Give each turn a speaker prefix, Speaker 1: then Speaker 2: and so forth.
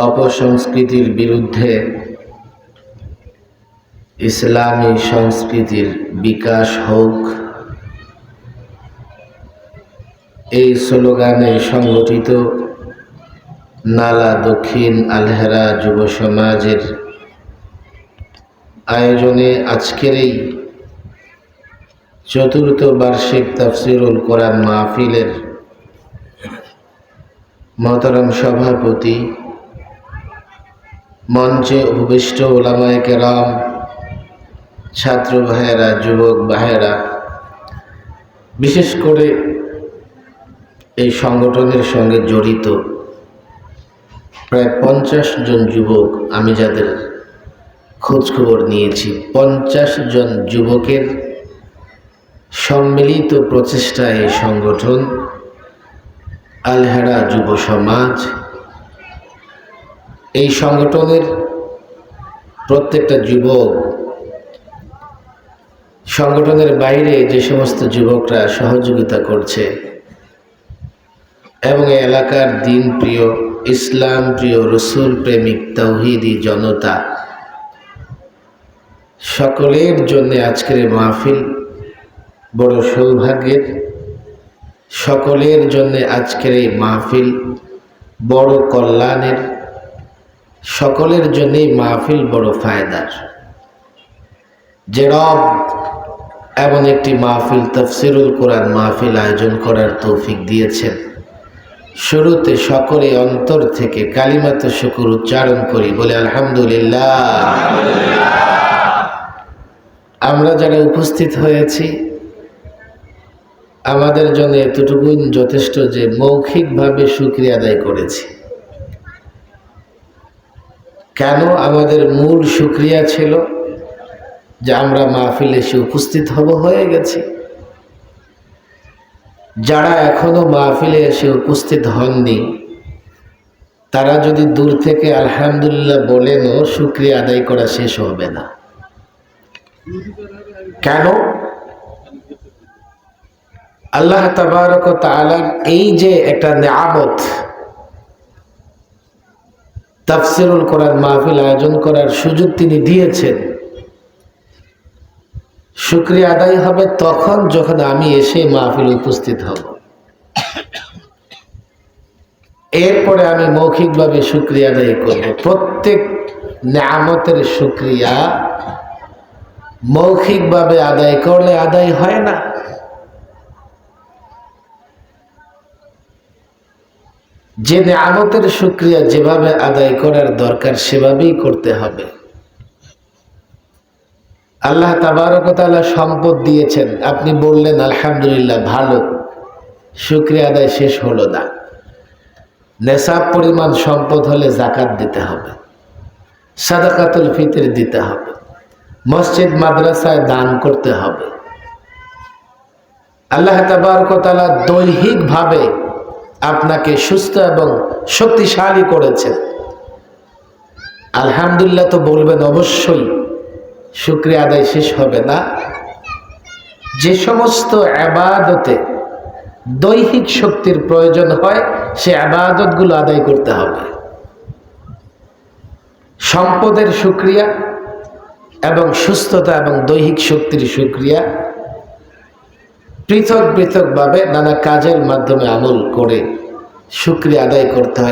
Speaker 1: অপসংস্কৃতির বিরুদ্ধে ইসলামী সংস্কৃতির বিকাশ হোক, এই স্লোগানে সংগঠিত নালা দক্ষিণ আলহেরা যুব সমাজের আয়োজনে আজকের এই চতুর্থ বার্ষিক তাফসিরুল কোরআন মাহফিলের মহতারাম সভাপতি, মঞ্চে উপবিষ্ট উলামায়ে কেরাম, ছাত্র ভাইয়েরা, যুবক ভাইয়েরা, বিশেষ করে এই সংগঠনের সঙ্গে জড়িত প্রায় 50 জন যুবক, আমি যাদের খোঁজখবর নিয়েছি 50 জন যুবকের সম্মিলিত প্রচেষ্টায় এই সংগঠন আলহেরা যুব সমাজ, এই সংগঠনের প্রত্যেকটা যুবক, সংগঠনের বাইরে যে সমস্ত যুবকরা সহযোগিতা করছে এবং এই এলাকার দিন প্রিয়, ইসলাম প্রিয়, রসুল প্রেমিক তাওহীদি জনতা, সকলের জন্য আজকের মাহফিল বড় সৌভাগ্যের। সকলের জন্য আজকের এই মাহফিল বড় কল্যাণের। সকলের জন্যই মাহফিল বড় ফায়দার। যে রব এমন একটি মাহফিল, তাফসিরুল কোরআন মাহফিল আয়োজন করার তৌফিক দিয়েছেন, শুরুতে সকলে অন্তর থেকে কালিমাত শুকর উচ্চারণ করি, বলে আলহামদুলিল্লাহ। আমরা যারা উপস্থিত হয়েছি আমাদের জন্য এতটুকুই যথেষ্ট যে মৌখিকভাবে শুকরিয়া আদায় করেছি। কেন? আমাদের মূল শুকরিয়া ছিল যে আমরা মাহফিলে এসে উপস্থিত হয়ে গেছি। যারা এখনো মাহফিলে এসে উপস্থিত হননি তারা যদি দূর থেকে আলহামদুলিল্লাহ বলেনও শুকরিয়া আদায় করা শেষ হবে না। কেন? আল্লাহ তাবারক ওয়া তাআলার এই যে একটা নিয়ামত, তাফসিরুল কোরআন মাহফিল আয়োজন করার সুযোগ তিনি দিয়েছেন, শুকরিয়া আদায় হবে তখন যখন আমি এসে মাহফিলে উপস্থিত হব। এরপরে আমি মৌখিকভাবে শুকরিয়া আদায় করব। প্রত্যেক নিয়ামতের শুকরিয়া মৌখিকভাবে আদায় করলে আদায় হয় না। যে নিয়ামতের শুকরিয়া যেভাবে আদায় করার দরকার সেভাবেই করতে হবে। আল্লাহ তাবারক ওয়া তাআলা সম্পদ দিয়েছেন, আপনি বললেন আলহামদুলিল্লাহ ভালো, শুকরিয়া আদায় শেষ হলো না। নেশাব পরিমাণ সম্পদ হলে যাকাত দিতে হবে, সাদাকাতুল ফিতর দিতে হবে, মসজিদ মাদ্রাসায় দান করতে হবে। আল্লাহ তাবারক ওয়া তাআলা দৈহিকভাবে আপনাকে সুস্থ এবং শক্তিশালী করেছেন, আলহামদুলিল্লাহ তো বলবেন অবশ্যই, শুকরিয়া আদায় শেষ হবে না। যে সমস্ত ইবাদতে দৈহিক শক্তির প্রয়োজন হয় সে ইবাদতগুলো আদায় করতে হবে। সম্পদের শুকরিয়া এবং সুস্থতা এবং দৈহিক শক্তির শুকরিয়া পৃথক পৃথকভাবে নানা কাজের মাধ্যমে আমল করে শুকরিয়া আদায় করতে হয়।